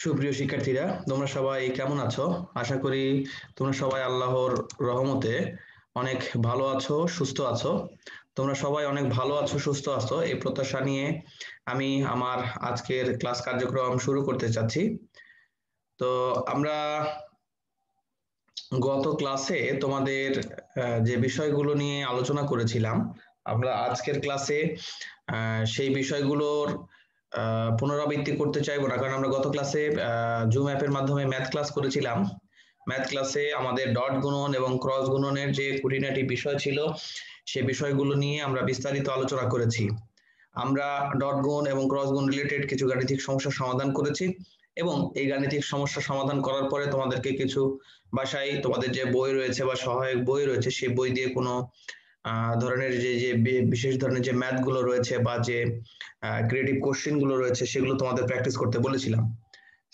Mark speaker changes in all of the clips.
Speaker 1: সুপ্রিয় শিক্ষার্থীরা, তোমরা সবাই কেমন আছো? আশা করি তোমরা সবাই আল্লাহর রহমতে অনেক ভালো আছো, সুস্থ আছো। তোমরা সবাই অনেক ভালো আছো, সুস্থ আছো, এই প্রত্যাশা নিয়ে আমি আমার আজকের ক্লাস কার্যক্রম শুরু করতে চাচ্ছি। তো আমরা গত ক্লাসে তোমাদের যে বিষয়গুলো নিয়ে আলোচনা করেছিলাম, আমরা আজকের ক্লাসে সেই বিষয়গুলোর পুনরাবৃত্তি করতে চাইবো না, কারণ আমরা গত ক্লাসে জুম অ্যাপের মাধ্যমে ম্যাথ ক্লাস করেছিলাম। ম্যাথ ক্লাসে আমাদের ডট গুণন এবং ক্রস গুণনের যে খুঁটিনাটি বিষয় ছিল, সে বিষয়গুলো নিয়ে আমরা বিস্তারিত আলোচনা করেছি। আমরা ডট গুণ এবং ক্রস গুণ রিলেটেড কিছু গাণিতিক সমস্যার সমাধান করেছি, এবং এই গাণিতিক সমস্যা সমাধান করার পরে তোমাদেরকে কিছু বাসায় তোমাদের যে বই রয়েছে বা সহায়ক বই রয়েছে, সেই বই দিয়ে কোনো ধরনের যে যে বিশেষ ধরনের যে ম্যাথ গুলো রয়েছে বা যে ক্রিয়েটিভ কোশ্চেন গুলো রয়েছে, সেগুলো তোমাদের প্র্যাকটিস করতে বলেছিলাম।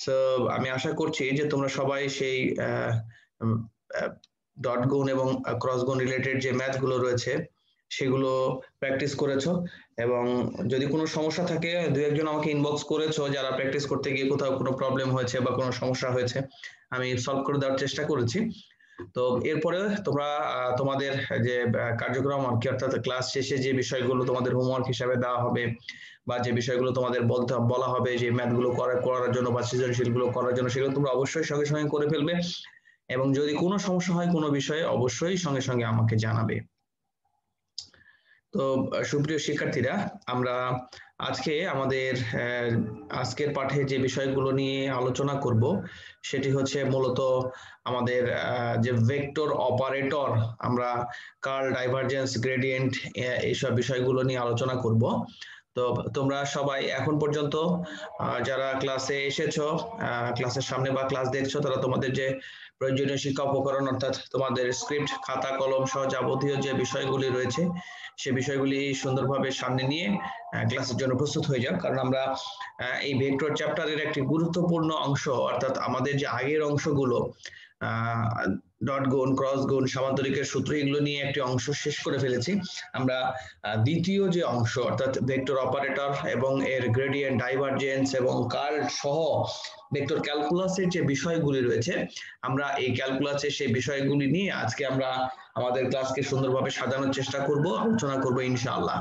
Speaker 1: সো আমি আশা করছি যে তোমরা সবাই সেই ডট গুণ এবং ক্রস গুণ রিলেটেড যে ম্যাথ গুলো রয়েছে সেগুলো প্র্যাকটিস করেছো, এবং যদি কোনো সমস্যা থাকে দু একজন আমাকে ইনবক্স করেছো যারা প্র্যাকটিস করতে গিয়ে কোথাও কোনো প্রবলেম হয়েছে বা কোনো সমস্যা হয়েছে, আমি সলভ করে দেওয়ার চেষ্টা করেছি। তো এরপরে তোমরা তোমাদের যে কার্যক্রম আর কি, অর্থাৎ ক্লাস শেষে যে বিষয়গুলো তোমাদের হোমওয়ার্ক হিসাবে দেওয়া হবে বা যে বিষয়গুলো তোমাদের বলা হবে যে ম্যাথগুলো করার জন্য বা সৃজনশীল গুলো করার জন্য, সেগুলো তোমরা অবশ্যই সঙ্গে সঙ্গে করে ফেলবে, এবং যদি কোনো সমস্যা হয় কোনো বিষয়ে অবশ্যই সঙ্গে সঙ্গে আমাকে জানাবে। তো সুপ্রিয় শিক্ষার্থীরা, আমরা আজকে আমাদের আজকের পাঠে যে বিষয়গুলো নিয়ে আলোচনা করব সেটি হচ্ছে মূলত আমাদের যে ভেক্টর অপারেটর, আমরা কার্ল, ডাইভারজেন্স, গ্রেডিয়েন্ট, এইসব বিষয়গুলো নিয়ে আলোচনা করব। তো তোমরা সবাই এখন পর্যন্ত যারা ক্লাসে এসেছো, ক্লাসের সামনে বা ক্লাস দেখছো, তারা তোমাদের যে প্রয়োজনীয় শিক্ষা উপকরণ অর্থাৎ তোমাদের স্ক্রিপ্ট, খাতা, কলম সহ যাবতীয় যে বিষয়গুলি রয়েছে সে বিষয়গুলি সুন্দরভাবে সামনে নিয়ে ক্লাসের জন্য প্রস্তুত হয়ে যাও, কারণ আমরা এই ভেক্টর চ্যাপ্টারের একটি গুরুত্বপূর্ণ অংশ অর্থাৎ আমাদের যে আগের অংশগুলো ডট গুণ, ক্রস গুণ, সামান্তরিকের সূত্র, এগুলো নিয়ে একটি অংশ শেষ করে ফেলেছি। আমরা দ্বিতীয় যে অংশ অর্থাৎ ভেক্টর অপারেটর এবং এর গ্রেডিয়েন্ট, ডাইভারজেন্স এবং কার্ল সহ ভেক্টর ক্যালকুলাসের যে বিষয়গুলি রয়েছে, আমরা এই ক্যালকুলাসের সেই বিষয়গুলি নিয়ে আজকে আমরা আমাদের ক্লাসকে সুন্দরভাবে সাজানোর চেষ্টা করব, আলোচনা করব ইনশাআল্লাহ।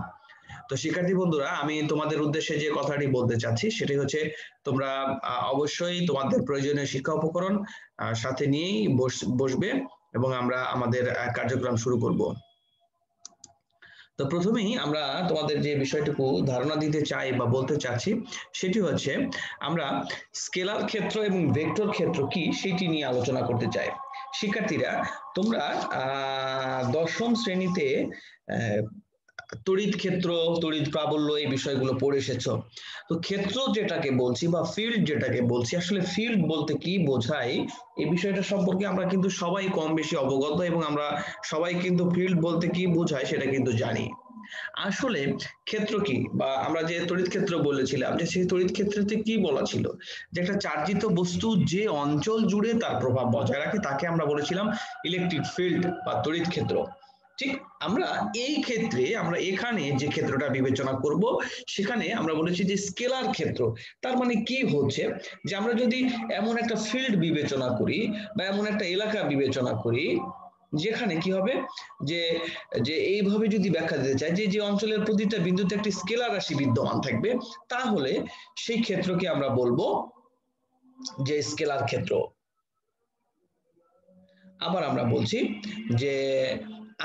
Speaker 1: তো শিক্ষার্থী বন্ধুরা, আমি তোমাদের উদ্দেশ্যে যে কথাটি বলতে চাচ্ছি সেটি হচ্ছে তোমরা অবশ্যই তোমাদের প্রয়োজনীয় শিক্ষা উপকরণ সাথে নিয়েই বসবে এবং আমরা আমাদের কার্যক্রম শুরু করব। তো প্রথমেই আমরা তোমাদের যে বিষয়টুকু ধারণা দিতে চাই বা বলতে চাচ্ছি সেটি হচ্ছে আমরা স্কেলার ক্ষেত্র এবং ভেক্টর ক্ষেত্র কি সেটি নিয়ে আলোচনা করতে চাই। শিক্ষার্থীরা, তোমরা দশম শ্রেণীতে তড়িৎ ক্ষেত্র, তড়িৎ প্রাবল্য এই বিষয়গুলো পড়ে এসেছো। তো ক্ষেত্র যেটাকে বলছি বা ফিল্ড যেটাকে বলছি, আসলে ফিল্ড বলতে কি বোঝায় এই বিষয়টা সম্পর্কে আমরা কিন্তু সবাই কম বেশি অবগত, এবং আমরা সবাই কিন্তু ফিল্ড বলতে কি বোঝায় সেটা কিন্তু জানি। আসলে ক্ষেত্র কি, বা আমরা যে তড়িৎ ক্ষেত্র বলেছিলাম, যে সেই তড়িৎ ক্ষেত্রতে কি বলা ছিল, যে একটা চার্জিত বস্তু যে অঞ্চল জুড়ে তার প্রভাব বজায় রাখে তাকে আমরা বলেছিলাম ইলেকট্রিক ফিল্ড বা তড়িৎ ক্ষেত্র। ঠিক, আমরা এই ক্ষেত্রে আমরা এখানে যে ক্ষেত্রটা বিবেচনা করব সেখানে আমরা বলেছি যে স্কেলার ক্ষেত্র। তার মানে কি হচ্ছে, যে আমরা যদি এমন একটা ফিল্ড বিবেচনা করি বা এমন একটা এলাকা বিবেচনা করি যেখানে কি হবে, যে যে এইভাবে যদি ব্যাখ্যা দিতে চাই যে যে অঞ্চলের প্রতিটা বিন্দুতে একটি স্কেলার রাশি বিদ্যমান থাকবে, তাহলে সেই ক্ষেত্রকে আমরা বলবো যে স্কেলার ক্ষেত্র। আবার আমরা বলছি যে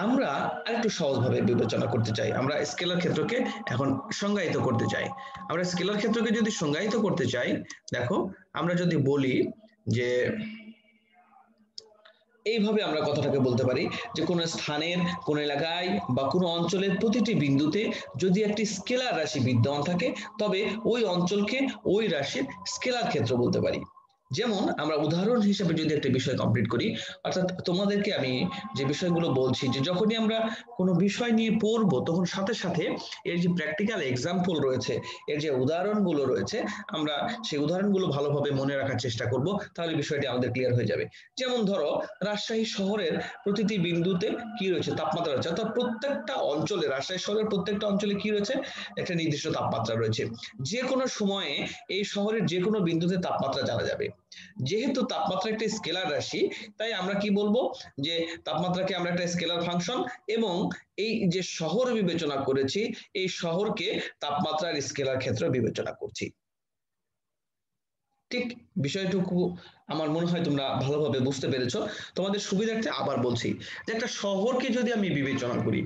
Speaker 1: আমরা আরেকটু সহজভাবে বিবেচনা করতে চাই, আমরা স্কেলার ক্ষেত্রকে এখন সংজ্ঞায়িত করতে চাই। আমরা স্কেলার ক্ষেত্রকে যদি সংজ্ঞায়িত করতে চাই, দেখো আমরা যদি বলি যে এইভাবে আমরা কথাটাকে বলতে পারি যে কোনো স্থানের, কোন এলাকায় বা কোনো অঞ্চলের প্রতিটি বিন্দুতে যদি একটি স্কেলার রাশি বিদ্যমান থাকে, তবে ওই অঞ্চলকে ওই রাশির স্কেলার ক্ষেত্র বলতে পারি। যেমন আমরা উদাহরণ হিসেবে যদি একটা বিষয় কমপ্লিট করি, অর্থাৎ তোমাদেরকে আমি যে বিষয়গুলো বলছি যে যখনই আমরা কোনো বিষয় নিয়ে পড়বো তখন সাথে সাথে এর যে প্র্যাকটিক্যাল এক্সাম্পল রয়েছে, এর যে উদাহরণগুলো রয়েছে, আমরা সেই উদাহরণগুলো ভালোভাবে মনে রাখার চেষ্টা করব, তাহলে বিষয়টি আমাদের ক্লিয়ার হয়ে যাবে। যেমন ধরো রাজশাহী শহরের প্রতিটি বিন্দুতে কি রয়েছে, তাপমাত্রা রয়েছে, অর্থাৎ প্রত্যেকটা অঞ্চলে, রাজশাহী শহরের প্রত্যেকটা অঞ্চলে কি রয়েছে, একটা নির্দিষ্ট তাপমাত্রা রয়েছে। যে কোনো সময়ে এই শহরের যে কোনো বিন্দুতে তাপমাত্রা জানা যাবে। যেহেতু তাপমাত্রা একটা স্কেলার রাশি, তাই আমরা কি বলবো যে তাপমাত্রাকে আমরা একটা স্কেলার ফাংশন, এবং এই যে শহর বিবেচনা করেছি, এই শহরকে তাপমাত্রার স্কেলার ক্ষেত্র বিবেচনা করছি। ঠিক বিষয়টুকু আমার মনে হয় তোমরা ভালোভাবে বুঝতে পেরেছো। তোমাদের সুবিধার্থে আবার বলছি যে একটা শহরকে যদি আমি বিবেচনা করি,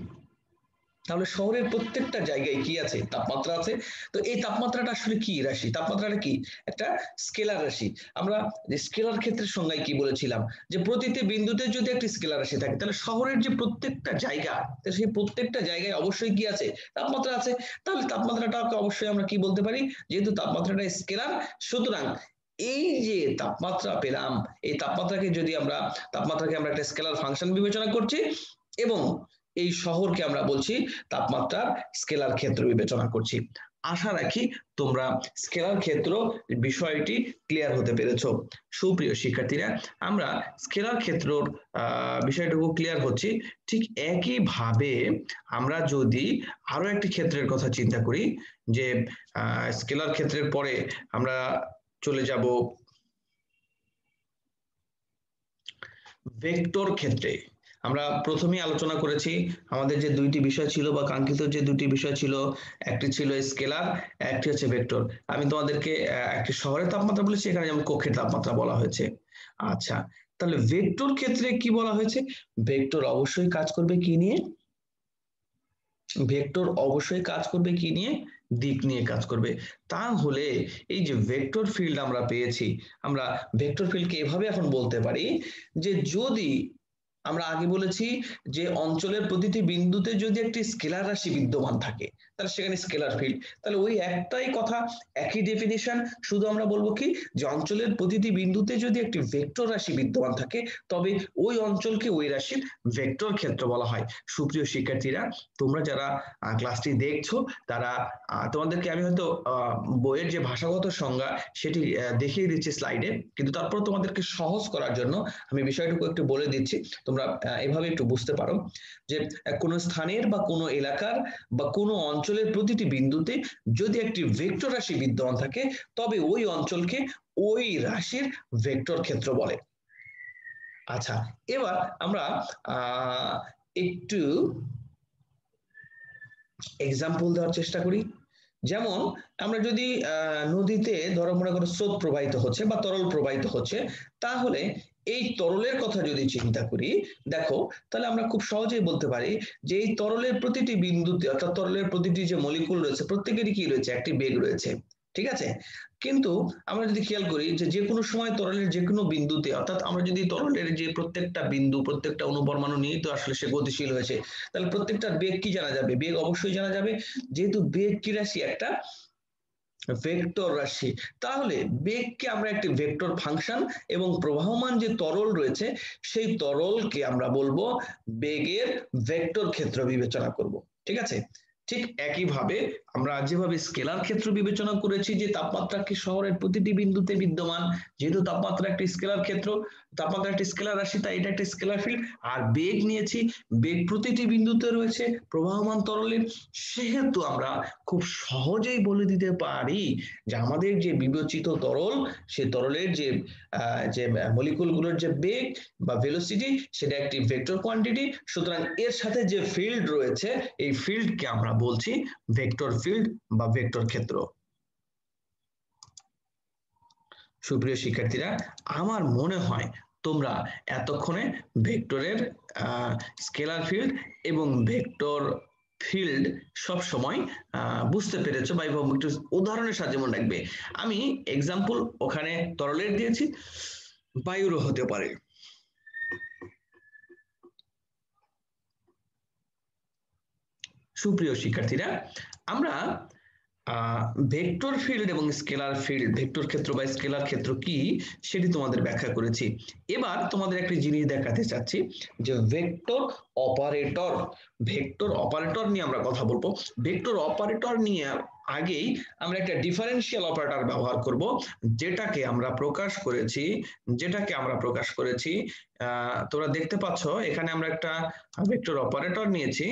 Speaker 1: তাহলে শহরের প্রত্যেকটা জায়গায় কি আছে, তাপমাত্রা আছে। তো এই তাপমাত্রাটা আসলে কি রাশি, তাপমাত্রাটা কি একটা স্কেলার রাশি। আমরা যে স্কেলার ক্ষেত্রের সংজ্ঞায় কি বলেছিলাম, যে প্রতিটি বিন্দুতে যদি একটি স্কেলার রাশি থাকে, তাহলে শহরের যে প্রত্যেকটা জায়গা, সেই প্রত্যেকটা জায়গায় অবশ্যই কি আছে, তাপমাত্রা আছে। তাহলে তাপমাত্রাটাকে অবশ্যই আমরা কি বলতে পারি, যেহেতু তাপমাত্রাটা স্কেলার, সুতরাং এই যে তাপমাত্রা পেলাম, এই তাপমাত্রাকে আমরা একটা স্কেলার ফাংশন বিবেচনা করছি, এবং এই শহরকে আমরা বলছি তাপমাত্রার স্কেলার ক্ষেত্র বিবেচনা করছি। আশা রাখি তোমরা স্কেলার ক্ষেত্র বিষয়টি ক্লিয়ার হতে পেরেছো। সুপ্রিয় শিক্ষার্থীরা, আমরা স্কেলার ক্ষেত্রর বিষয়টুকু ক্লিয়ার হচ্ছি। ঠিক একইভাবে আমরা যদি আরো একটি ক্ষেত্রের কথা চিন্তা করি, যে স্কেলার ক্ষেত্রের পরে আমরা চলে যাব ভেক্টর ক্ষেত্রে। আমরা প্রথমেই আলোচনা করেছি আমাদের যে দুইটি বিষয় ছিল বা কাঙ্ক্ষিত যে দুটি বিষয় ছিল, একটি ছিল স্কেলার, একটি হচ্ছে ভেক্টর। আমি তোমাদেরকে একটি শহরের তাপমাত্রা বলেছি, এখানে যেমন কক্ষের তাপমাত্রা বলা হয়েছে। আচ্ছা, তাহলে ভেক্টর ক্ষেত্রে কি বলা হয়েছে, ভেক্টর অবশ্যই কাজ করবে কি নিয়ে, ভেক্টর অবশ্যই কাজ করবে কি নিয়ে, দিক নিয়ে কাজ করবে। তাহলে এই যে ভেক্টর ফিল্ড আমরা পেয়েছি, আমরা ভেক্টর ফিল্ডকে এভাবে এখন বলতে পারি যে যদি আমরা আগে বলেছি যে অঞ্চলের প্রতিটি বিন্দুতে যদি একটি স্কেলার রাশি বিদ্যমান থাকে, তাহলে সেখানে স্কেলার ফিল্ড। তাহলে ওই একটাই কথা, একই ডেফিনিশন, শুধু আমরা বলবো কি যে অঞ্চলের প্রতিটি বিন্দুতে যদি একটি ভেক্টর রাশি বিদ্যমান থাকে, তবে ওই অঞ্চলকে ওই রাশির ভেক্টর ক্ষেত্র বলা হয়। সুপ্রিয় শিক্ষার্থীরা, তোমরা যারা ক্লাসটি দেখছো, তারা তোমাদেরকে আমি হয়তো বইয়ের যে ভাষাগত সংজ্ঞা সেটি দেখিয়ে দিচ্ছি স্লাইডে, কিন্তু তারপর তোমাদেরকে সহজ করার জন্য আমি বিষয়টুকু একটু বলে দিচ্ছি, তোমরা এভাবে একটু বুঝতে পারো। যে কোনো স্থানের বা কোনো এলাকার বা কোনো অঞ্চলের প্রতিটি বিন্দুতে যদি একটি ভেক্টর রাশি বিদ্যমান থাকে, তবে ওই অঞ্চলকে ওই রাশির ভেক্টর ক্ষেত্র বলে। আচ্ছা, এবার আমরা একটু এক্সাম্পল দেওয়ার চেষ্টা করি। যেমন আমরা যদি নদীতে ধরো মনে করো স্রোত প্রবাহিত হচ্ছে বা তরল প্রবাহিত হচ্ছে, তাহলে এই তরলের কথা যদি চিন্তা করি, দেখো, তাহলে আমরা খুব সহজেই বলতে পারি যে এই তরলের প্রতিটি বিন্দুতে, অর্থাৎ তরলের প্রতিটি যে মলিকুল রয়েছে, প্রত্যেকেরই কি রয়েছে, একটি বেগ রয়েছে। ঠিক আছে, কিন্তু আমরা যদি খেয়াল করি যে যে কোনো সময় তরলের যে কোনো বিন্দুতে, অর্থাৎ আমরা যদি তরলের যে প্রত্যেকটা বিন্দু, প্রত্যেকটা অনুপরমাণু নিয়ে তো আসলে সে গতিশীল হয়েছে, তাহলে প্রত্যেকটার বেগ কি জানা যাবে, বেগ অবশ্যই জানা যাবে। যেহেতু বেগ কি রাশি, একটা ভেক্টর রাশি, তাহলে বেগকে আমরা একটি ভেক্টর ফাংশন, এবং প্রবাহমান যে তরল রয়েছে সেই তরলকে আমরা বলবো বেগের ভেক্টর ক্ষেত্র বিবেচনা করব। ঠিক আছে, ঠিক একইভাবে আমরা যেভাবে স্কেলার ক্ষেত্র বিবেচনা করেছি যে তাপমাত্রা কি শহরের প্রতিটি বিন্দুতে বিদ্যমান, যেহেতু তাপমাত্রা একটি স্কেলার ক্ষেত্র, তাপমাত্রা একটি স্কেলার রাশি, তাই এটা একটা স্কেলার ফিল্ড। আর বেগ নিয়েছি, বেগ প্রতিটি বিন্দুতে রয়েছে প্রবাহমান তরলের, সেহেতু আমরা খুব সহজেই বলে দিতে পারি যে আমাদের যে বিবেচিত তরল, সে তরলের যে যে মলিকুলগুলোর যে বেগ বা ভেলোসিটি, সেটা একটি ভেক্টর কোয়ান্টিটি। সুতরাং এর সাথে যে ফিল্ড রয়েছে, এই ফিল্ডকে আমরা বলছি ভেক্টর ফিল্ড বা ভেক্টর ক্ষেত্র। সুপ্রিয় শিক্ষার্থীরা, আমার মনে হয় তোমরা এতক্ষণে ভেক্টরের স্কেলার ফিল্ড এবং ভেক্টর ফিল্ড সব সময় বুঝতে পেরেছো, বা একটু উদাহরণের সাহায্যে মনে রাখবে। আমি এক্সাম্পল ওখানে তরলের দিয়েছি, বায়ুরও হতে পারে। সুপ্রিয় শিক্ষার্থীরা, আমরা ভেক্টর ফিল্ড এবং স্কেলার ফিল্ড, ভেক্টর ক্ষেত্র বা স্কেলার ক্ষেত্র কি সেটি তোমাদের ব্যাখ্যা করেছি। এবার তোমাদের একটি জিনিস দেখাতে চাচ্ছি যে ভেক্টর অপারেটর, ভেক্টর অপারেটর নিয়ে আমরা কথা বলবো। ভেক্টর অপারেটর নিয়ে আগেই আমরা একটা ডিফারেন্সিয়াল অপারেটর ব্যবহার করব, যেটাকে আমরা প্রকাশ করেছি তোমরা দেখতে পাচ্ছ এখানে আমরা একটা ভেক্টর অপারেটর নিয়েছি।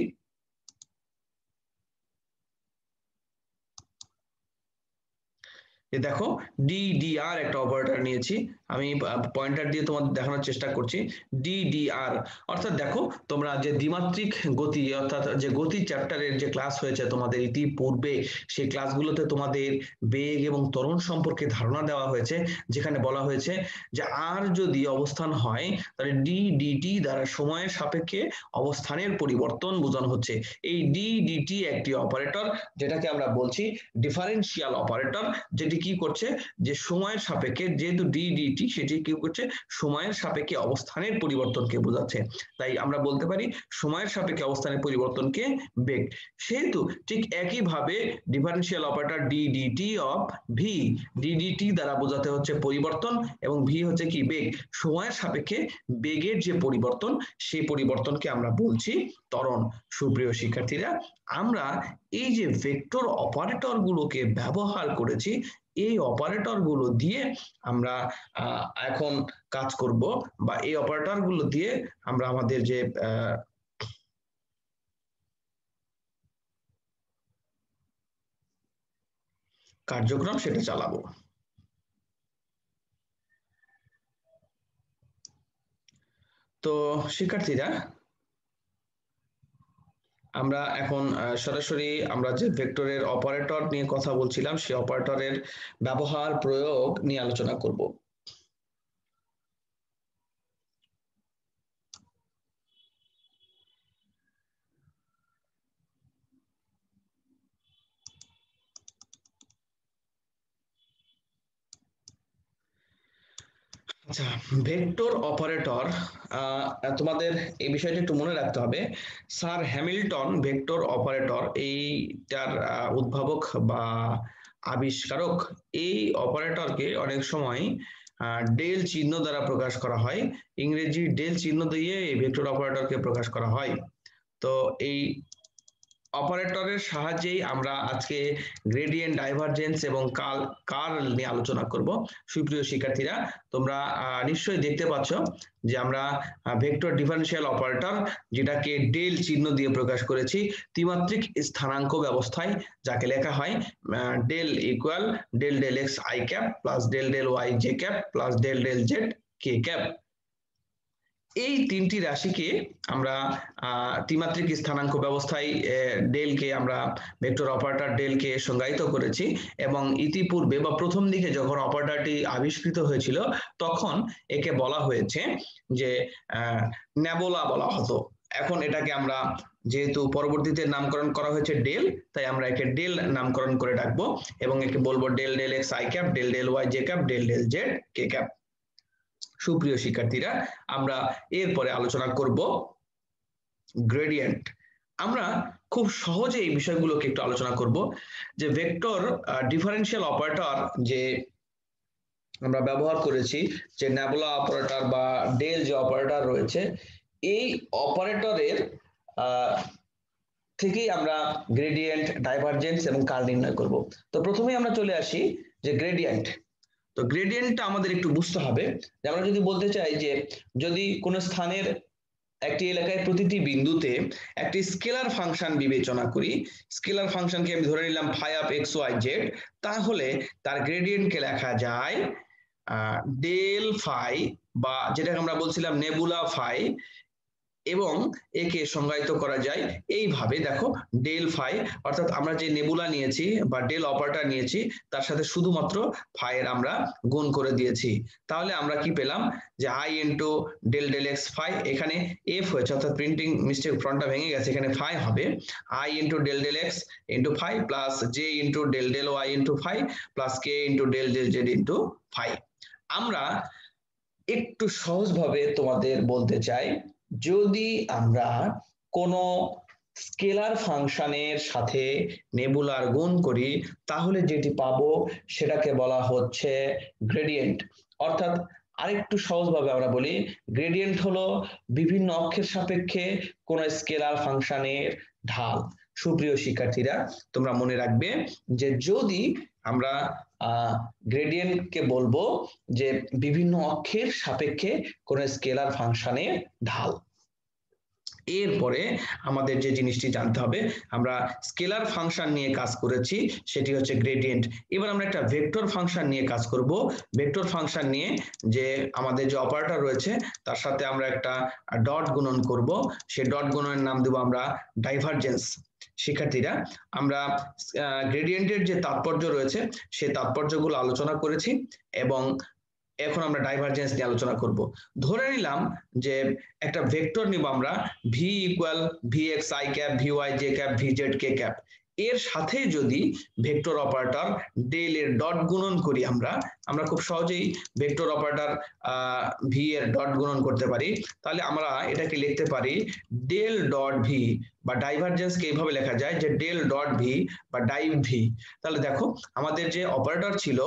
Speaker 1: দেখো ডিডিআর একটা অপারেটর নিয়েছি, আমি পয়েন্টার দিয়ে তোমাদের দেখানোর চেষ্টা করছি। ডিডিআর অর্থাৎ দেখো তোমরা যে দ্বিমাত্রিক গতি অর্থাৎ যে গতি চ্যাপ্টারের যে ক্লাস হয়েছে তোমাদের ইতিপূর্বে, সেই ক্লাসগুলোতে তোমাদের বেগ এবং ত্বরণ সম্পর্কে ধারণা দেওয়া হয়েছে, যেখানে বলা হয়েছে যে আর যদি অবস্থান হয় তাহলে ডিডিটি দ্বারা সময়ের সাপেক্ষে অবস্থানের পরিবর্তন বোঝানো হচ্ছে। এই ডিডিটি একটি অপারেটর, যেটাকে আমরা বলছি ডিফারেন্সিয়াল অপারেটর, যেটি কি করছে যে সময়ের সাপেক্ষে, যেহেতু ডিডিটি সেটি কি করছে সময়ের সাপেক্ষে অবস্থানের পরিবর্তনকে বোঝাচ্ছে, তাই আমরা বলতে পারি সময়ের সাপেক্ষে অবস্থানের পরিবর্তনকে বেগ। সেহেতু ঠিক একইভাবে differential operator DDT of V, DDT দ্বারা বোঝাতে হচ্ছে পরিবর্তন এবং ভি হচ্ছে কি বেগ। সময়ের সাপেক্ষে বেগের যে পরিবর্তন, সেই পরিবর্তনকে আমরা বলছি ত্বরণ। সুপ্রিয় শিক্ষার্থীরা, আমরা এই যে ভেক্টর অপারেটর গুলোকে ব্যবহার করেছি, এই অপারেটর গুলো দিয়ে আমরা এখন কাজ করব, বা এই অপারেটর গুলো দিয়ে আমরা আমাদের যে কার্যক্রম সেটা চালাবো। তো শিক্ষার্থীরা, আমরা এখন সরাসরি আমরা যে ভেক্টরের অপারেটর নিয়ে কথা বলছিলাম, সেই অপারেটরের ব্যবহার প্রয়োগ নিয়ে আলোচনা করব। আচ্ছা, ভেক্টর অপারেটর, তোমাদের এই বিষয়টা একটু মনে রাখতে হবে। স্যার হ্যামিল্টন ভেক্টর অপারেটর এইটার উদ্ভাবক বা আবিষ্কারক। এই অপারেটরকে অনেক সময় ডেল চিহ্ন দ্বারা প্রকাশ করা হয়, ইংরেজি ডেল চিহ্ন দিয়ে এই ভেক্টর অপারেটরকে প্রকাশ করা হয়। তো এই অপারেটরের সাহায্যেই আমরা আজকে গ্রেডিয়েন্ট, ডাইভারজেন্স এবং কার্ল নিয়ে আলোচনা করব। সুপ্রিয় শিক্ষার্থীরা, তোমরা নিশ্চয়ই দেখতে পাচ্ছ যে আমরা ভেক্টর ডিফারেন্সিয়াল অপারেটর, যেটাকে ডেল চিহ্ন দিয়ে প্রকাশ করেছি ত্রিমাত্রিক স্থানাঙ্ক ব্যবস্থায়, যাকে লেখা হয় del equal del del x i cap plus del del y j cap plus del del z k cap. এই তিনটি রাশিকে আমরা ত্রিমাত্রিক স্থানাঙ্ক ব্যবস্থায় ডেলকে আমরা ভেক্টর অপারেটর ডেলকে সংজ্ঞায়িত করেছি, এবং ইতিপূর্বে বা প্রথম দিকে যখন অপারেটরটি আবিষ্কৃত হয়েছিল তখন একে বলা হয়েছে যে নেবোলা বলা হতো। এখন এটাকে আমরা, যেহেতু পরবর্তীতে নামকরণ করা হয়েছে ডেল, তাই আমরা একে ডেল নামকরণ করে ডাকবো এবং একে বলবো del del x i cap, del del y j cap, del del z k cap. সুপ্রিয় শিক্ষার্থীরা, আমরা এরপরে আলোচনা করব গ্রেডিয়েন্ট। আমরা খুব সহজে এই বিষয়গুলোকে একটু আলোচনা করব যে ভেক্টর ডিফারেন্সিয়াল অপারেটর যে আমরা ব্যবহার করেছি, যে নেবুলা অপারেটর বা ডেল যে অপারেটর রয়েছে, এই অপারেটরের থেকেই আমরা গ্রেডিয়েন্ট, ডাইভারজেন্স এবং কার্ল নির্ণয় করব। তো প্রথমেই আমরা চলে আসি যে গ্রেডিয়েন্ট। তো গ্রেডিয়েন্টটা আমাদের একটু বুঝতে হবে যে আমরা যদি বলতে চাই যে যদি কোনো স্থানের একটি এলাকায় প্রতিটি বিন্দুতে একটি স্কেলার ফাংশন বিবেচনা করি, স্কেলার ফাংশনকে আমি ধরে নিলাম phi of x y z, তাহলে তার গ্রেডিয়েন্টকে লেখা যায় ডেল ফাই, বা যেটাকে আমরা বলছিলাম নেবুলা ফাই, এবং একে সংজ্ঞায়িত করা যায় এইভাবে। দেখো ডেল ফাই অর্থাৎ আমরা যে নেবুলা নিয়েছি বা ডেল অপারেটর নিয়েছি, তার সাথে শুধুমাত্র ফাই এর আমরা গুণ করে দিয়েছি, তাহলে আমরা কি পেলাম যে i into del del x phi, এখানে এফ হয়েছে অর্থাৎ প্রিন্টিং মিস্টেক, ফ্রন্টটা ভেঙে গেছে, এখানে ফাই হবে i into del del x into phi plus j into del del y into phi plus k into del del z into phi. আমরা একটু সহজভাবে তোমাদের বলতে চাই, যদি আমরা কোনো স্কেলার ফাংশনের সাথে নেবুলার গুণ করি তাহলে যেটি পাবো সেটাকে বলা হচ্ছে গ্রেডিয়েন্ট। অর্থাৎ আরেকটু সহজভাবে আমরা বলি, গ্রেডিয়েন্ট হলো বিভিন্ন অক্ষের সাপেক্ষে কোন স্কেলার ফাংশনের ঢাল। সুপ্রিয় শিক্ষার্থীরা, তোমরা মনে রাখবে যে যদি আমরা গ্রেডিয়েন্টকে বলবো যে বিভিন্ন অক্ষের সাপেক্ষে কোন স্কেলার ফাংশনের ঢাল। এরপরে আমাদের যে জিনিসটি জানতে হবে, আমরা স্কেলার ফাংশন নিয়ে কাজ করেছি, সেটি হচ্ছে গ্রেডিয়েন্ট। এবার আমরা একটা ভেক্টর ফাংশন নিয়ে কাজ করব। ভেক্টর ফাংশন নিয়ে যে আমাদের যে অপারেটর রয়েছে তার সাথে আমরা একটা ডট গুণন করব, সেই ডট গুণনের নাম দেব আমরা ডাইভারজেন্স। শিক্ষার্থীরা, আমরা গ্রেডিয়েন্টের যে তাৎপর্য রয়েছে সেই তাৎপর্যগুলো আলোচনা করেছি এবং এখন আমরা ডাইভারজেন্স নিয়ে আলোচনা করব। ধরে নিলাম যে একটা ভেক্টর নিব আমরা v equal v x i cap v y j cap v z k cap, এর সাথে যদি ভেক্টর অপারেটর ডেল এর ডট গুণন করি আমরা খুব সহজেই ভেক্টর অপারেটর ভি এর ডট গুণন করতে পারি। তাহলে আমরা এটাকে লিখতে পারি ডেল ডট ভি, বা ডাইভারজেন্স কে এইভাবে লেখা যায় যে ডেল ডট ভি বা ডাইভ ভি। তাহলে দেখো আমাদের যে অপারেটর ছিল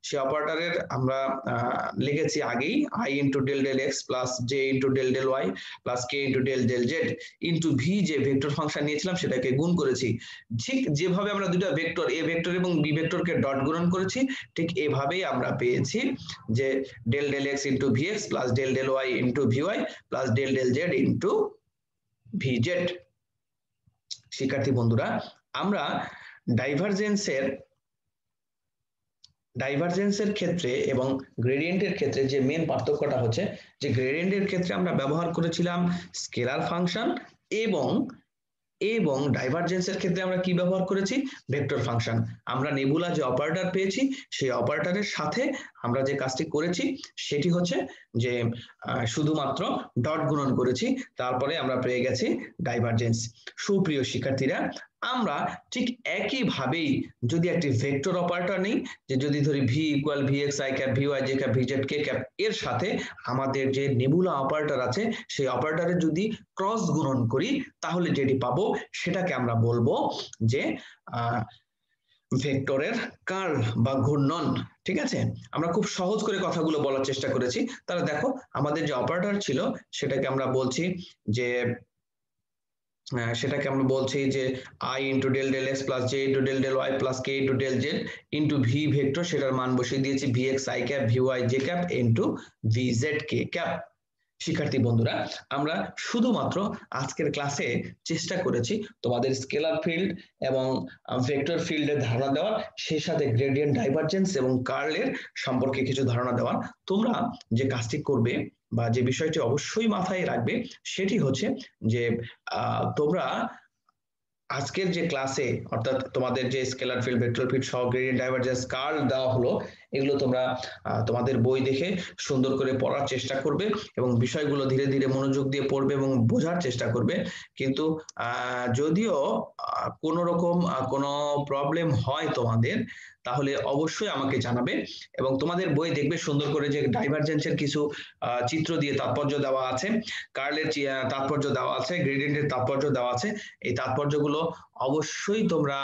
Speaker 1: সেই অপারেটরের আমরা লিখেছি আগেই i into del del x plus j into del del y plus k into del del z into v, যে ভেক্টর ফাংশন নিয়েছিলাম সেটাকে গুণ করেছি। ঠিক যেভাবে আমরা দুটো ভেক্টর এ ভেক্টর এবং বি ভেক্টরকে ডট গুণন করেছি, ঠিক এভাবেই আমরা পেয়েছি যে del del x into v x plus del del y into v y plus del del z into v z. শিক্ষার্থী বন্ধুরা, আমরা ডাইভারজেন্সের ক্ষেত্রে এবং গ্রেডিয়েন্টের ক্ষেত্রে যে মেন পার্থক্যটা হচ্ছে যে গ্রেডিয়েন্টের ক্ষেত্রে আমরা ব্যবহার করেছিলাম স্কেলার ফাংশন এবং ডাইভারজেন্সের ক্ষেত্রে আমরা কি ব্যবহার করেছি, ভেক্টর ফাংশন। আমরা নেবুলা যে অপারেটর পেয়েছি সেই অপারেটরের সাথে আমরা যে কাজটি করেছি সেটি হচ্ছে যে শুধুমাত্র ডট গুণন করেছি, তারপরে আমরা পেয়ে গেছি ডাইভারজেন্স। সুপ্রিয় শিক্ষার্থীরা, আমরা ঠিক একইভাবেই যদি একটি ভেক্টর অপারেটর নেই, যে যদি ধরি v equal v x i cap v y j cap v z k cap, এর সাথে আমাদের যে নেবুলা অপারেটর আছে সেই অপারেটরের যদি ক্রস গুণন করি তাহলে যেটি পাবো সেটাকে আমরা বলবো যে ভেক্টরের কার্ল বা ঘূর্ণন। ঠিক আছে, আমরা খুব সহজ করে কথাগুলো বলার চেষ্টা করেছি। তাহলে দেখো আমাদের যে অপারেটর ছিল সেটাকে আমরা বলছি যে i into del del x plus j into del del y plus k into del z into v vector, সেটার মান বসিয়ে দিয়েছি v x i cap v y j cap into v z k cap. শিক্ষার্থী বন্ধুরা, আমরা শুধুমাত্র আজকের ক্লাসে চেষ্টা করেছি তোমাদের স্কেলার ফিল্ড এবং ভেক্টর ফিল্ডের ধারণা দেওয়ার, সেই সাথে গ্রেডিয়েন্ট, ডাইভারজেন্স এবং কার্লের সম্পর্কে কিছু ধারণা দেওয়ার। তোমরা যে কাজটি করবে বা যে বিষয়টি অবশ্যই মাথায় রাখবে সেটি হচ্ছে যে তোমরা আজকের যে ক্লাসে অর্থাৎ তোমাদের যে স্কেলার ফিল্ড, ভেক্টর ফিল্ড সহ গ্রেডিয়েন্ট, ডাইভারজেন্স, কার্ল দেওয়া হলো, এগুলো তোমরা তোমাদের বই দেখে সুন্দর করে পড়ার চেষ্টা করবে এবং বিষয়গুলো ধীরে ধীরে মনোযোগ দিয়ে পড়বে এবং বোঝার চেষ্টা করবে। কিন্তু যদিও কোনো রকম কোনো প্রবলেম হয় তোমাদের, তাহলে অবশ্যই আমাকে জানাবে এবং তোমাদের বই দেখবে সুন্দর করে যে ডাইভারজেন্সের কিছু চিত্র দিয়ে তাৎপর্য দেওয়া আছে, কার্লের তাৎপর্য দেওয়া আছে, গ্রেডিয়েন্টের তাৎপর্য দেওয়া আছে। এই তাৎপর্যগুলো অবশ্যই তোমরা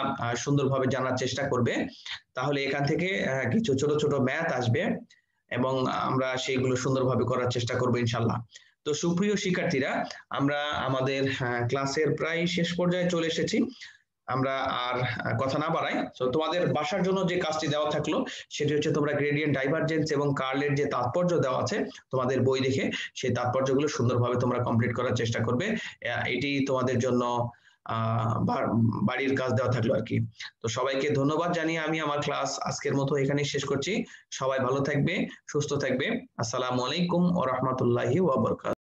Speaker 1: সুন্দরভাবে জানার চেষ্টা করবে, তাহলে এখান থেকে কিছু ছোট ছোট ম্যাথ আসবে এবং আমরা সেইগুলো সুন্দরভাবে করার চেষ্টা করবো ইনশাল্লাহ। তো সুপ্রিয় শিক্ষার্থীরা, আমরা আমাদের ক্লাসের প্রায় শেষ পর্যায়ে চলে এসেছি। আমরা আর কথা না বাড়াই, তো তোমাদের বাসার জন্য যে কাজটি দেওয়া থাকলো সেটি হচ্ছে তোমরা গ্রেডিয়েন্ট, ডাইভারজেন্স এবং কার্লের যে তাৎপর্য দেওয়া আছে তোমাদের বই দেখে সেই তাৎপর্যগুলো সুন্দরভাবে তোমরা কমপ্লিট করার চেষ্টা করবে। এটি তোমাদের জন্য বাড়ির কাজ দেওয়া থাকলো আর কি। তো সবাইকে ধন্যবাদ জানিয়ে আমি আমার ক্লাস আজকের মতো এখানেই শেষ করছি। সবাই ভালো থাকবে, সুস্থ থাকবে। আসসালামু আলাইকুম ওয়া রাহমাতুল্লাহি ওয়া বারাকাতুহু।